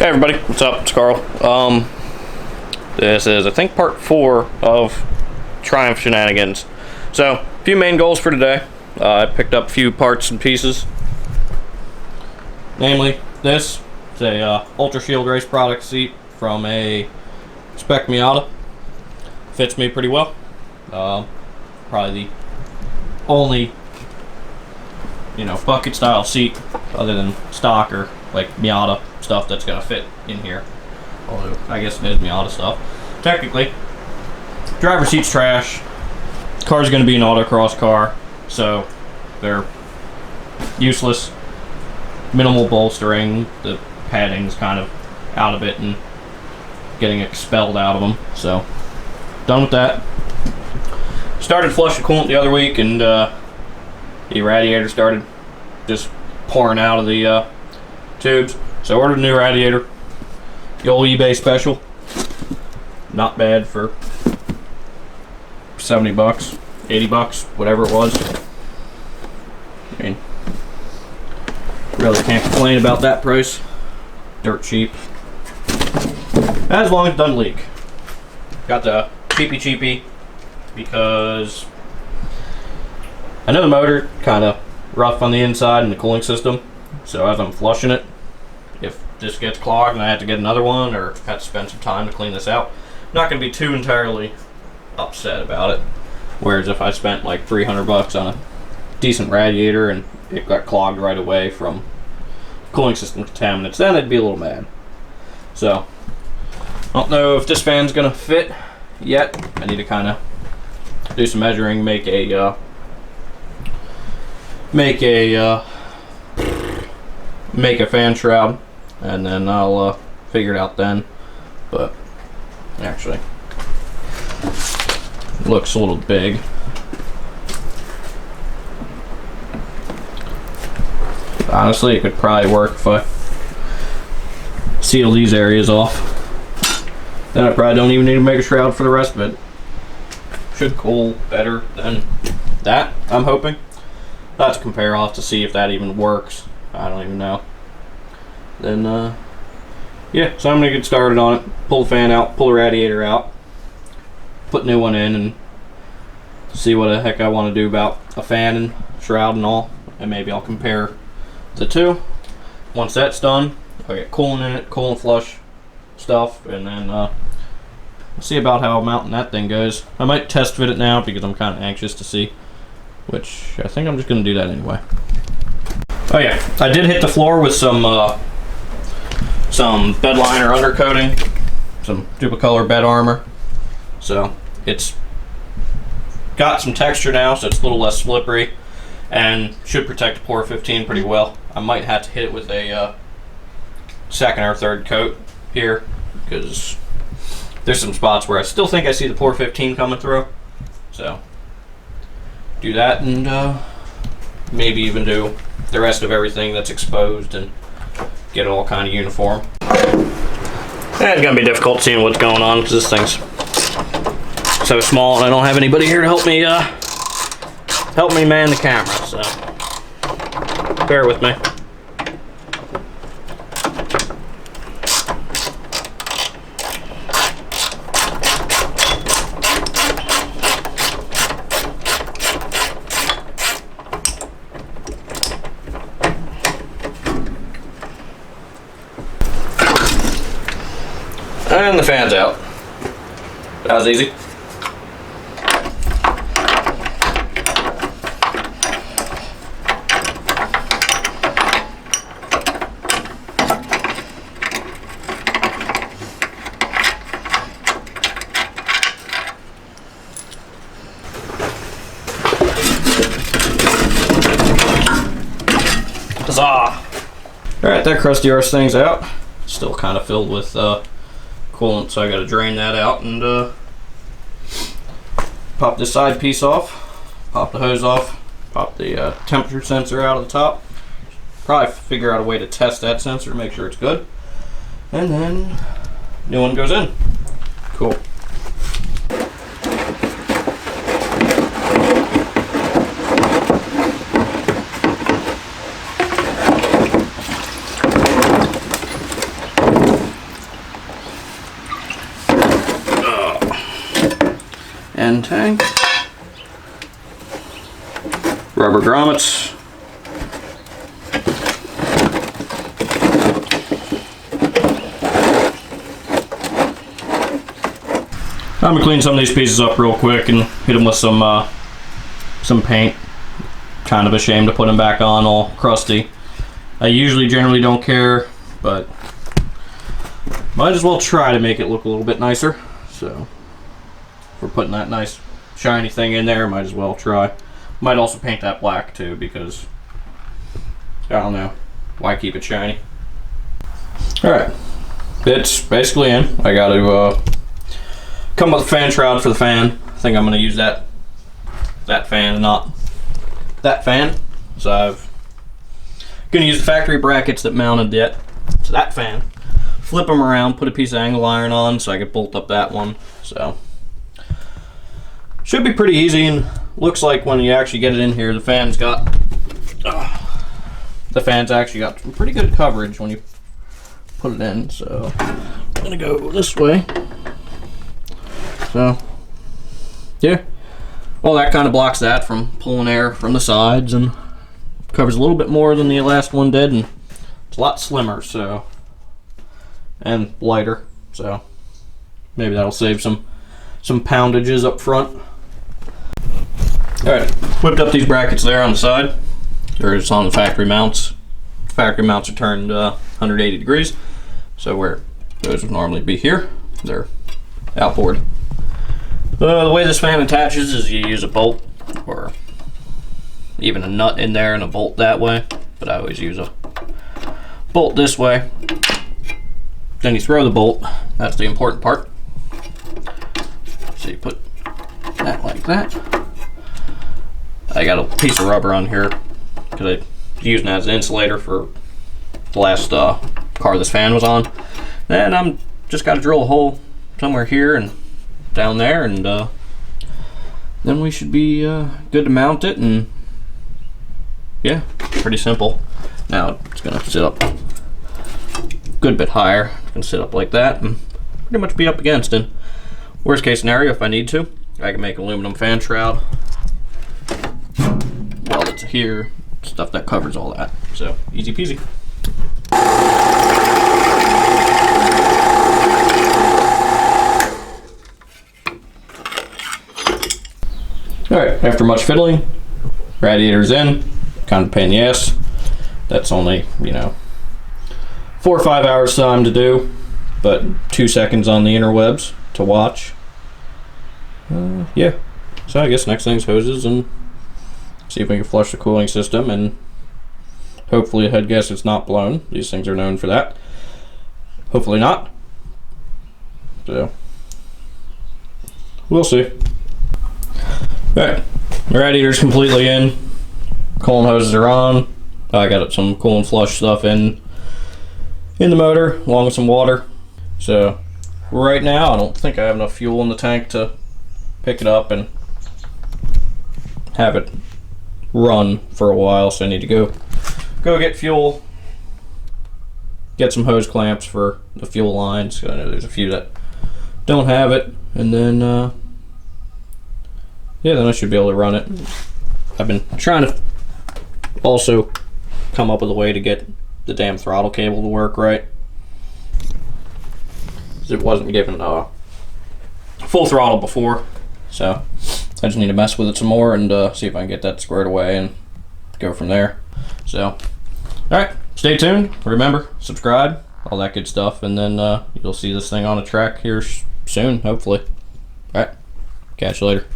Hey everybody, what's up? It's Carl. This is, I think, part 4 of Triumph Shenanigans. So, a few main goals for today. I picked up a few parts and pieces. Namely, this is a Ultra Shield race product seat from a Spec Miata. Fits me pretty well. Probably the only, bucket style seat other than stock or like Miata stuff that's gonna fit in here. Although I guess it is Miata stuff. Technically, driver seat's trash. Car's gonna be an autocross car, so they're useless. Minimal bolstering. The padding's kind of out of it and getting expelled out of them. So done with that. Started flushing coolant the other week, and the radiator started just pouring out of the tubes. So I ordered a new radiator. The old eBay special. Not bad for 70 bucks, 80 bucks, whatever it was. I mean, really can't complain about that price. Dirt cheap. As long as it doesn't leak. Got the cheapy because I know the motor kind of rough on the inside and the cooling system. So as I'm flushing it, if this gets clogged and I have to get another one or have to spend some time to clean this out, I'm not going to be too entirely upset about it. Whereas if I spent like 300 bucks on a decent radiator and it got clogged right away from cooling system contaminants, then I'd be a little mad. So I don't know if this fan's going to fit yet. I need to kind of do some measuring, make a fan shroud, and then I'll figure it out then. But actually, looks a little big. Honestly, it could probably work if I seal these areas off. Then I probably don't even need to make a shroud for the rest of it. Should cool better than that, I'm hoping. I'll have to compare. I'll have to see if that even works. I don't even know. Then, yeah, so I'm going to get started on it. Pull the fan out, pull the radiator out, put a new one in, and see what the heck I want to do about a fan and shroud and all. And maybe I'll compare the two. Once that's done, I'll get coolant in it, coolant flush stuff, and then we'll see about how mounting that thing goes. I might test fit it now because I'm kind of anxious to see, which I think I'm just going to do that anyway. Oh yeah, I did hit the floor with some bed liner undercoating, some Duplicolor bed armor. So it's got some texture now, so it's a little less slippery and should protect the Pour 15 pretty well. I might have to hit it with a second or third coat here because there's some spots where I still think I see the Pour 15 coming through. So do that, and maybe even do the rest of everything that's exposed and get it all kind of uniform. It's gonna be difficult seeing what's going on because this thing's so small and I don't have anybody here to help me man the camera, so bear with me. And the fan's out. That was easy. Huzzah! Alright, that crusty arse thing's out. Still kind of filled with coolant, so I gotta drain that out and pop this side piece off, pop the hose off, pop the temperature sensor out of the top. Probably figure out a way to test that sensor to make sure it's good, and then new one goes in. Cool. fan tank, rubber grommets, I'm gonna clean some of these pieces up real quick and hit them with some paint. Kind of ashamed to put them back on all crusty. I generally don't care, but might as well try to make it look a little bit nicer. So if we're putting that nice shiny thing in there, might as well try. Might also paint that black too, because I don't know, why keep it shiny? Alright, it's basically in. I got to come with a fan shroud for the fan. I think I'm going to use that fan and not that fan. So I'm going to use the factory brackets that mounted it to that fan. Flip them around, put a piece of angle iron on so I could bolt up that one. So should be pretty easy, and looks like when you actually get it in here, the fan's actually got some pretty good coverage when you put it in. So I'm going to go this way. So yeah, well, that kind of blocks that from pulling air from the sides and covers a little bit more than the last one did, and it's a lot slimmer, so, and lighter, so maybe that'll save some poundages up front. Alright, whipped up these brackets there on the side. They're just on the factory mounts. Factory mounts are turned 180 degrees, so where those would normally be here, they're outboard. The way this fan attaches is you use a bolt or even a nut in there and a bolt that way, but I always use a bolt this way. Then you throw the bolt. That's the important part. So you put that like that. I got a piece of rubber on here because I was using it as an insulator for the last car this fan was on. Then I'm just got to drill a hole somewhere here and down there, and then we should be good to mount it. And yeah, pretty simple. Now it's gonna sit up a good bit higher. It's gonna sit up like that and pretty much be up against it. Worst case scenario, if I need to, I can make an aluminum fan shroud while it's here, stuff that covers all that. So easy peasy. Alright, after much fiddling, radiator's in. Kind of a pain in the ass. That's only, 4 or 5 hours time to do, but 2 seconds on the interwebs to watch. Yeah, so I guess next thing's hoses and see if we can flush the cooling system, and hopefully I'd guess it's not blown. These things are known for that. Hopefully not. So we'll see. Alright, the radiator's completely in. Coolant hoses are on. I got some coolant flush stuff in the motor along with some water. So right now I don't think I have enough fuel in the tank to pick it up and have it run for a while, so I need to go get fuel, get some hose clamps for the fuel lines. I know there's a few that don't have it, and then yeah, then I should be able to run it. I've been trying to also come up with a way to get the damn throttle cable to work right, because it wasn't given full throttle before. So I just need to mess with it some more and see if I can get that squared away and go from there. So alright, stay tuned. Remember, subscribe, all that good stuff, and then you'll see this thing on a track here soon, hopefully. Alright, catch you later.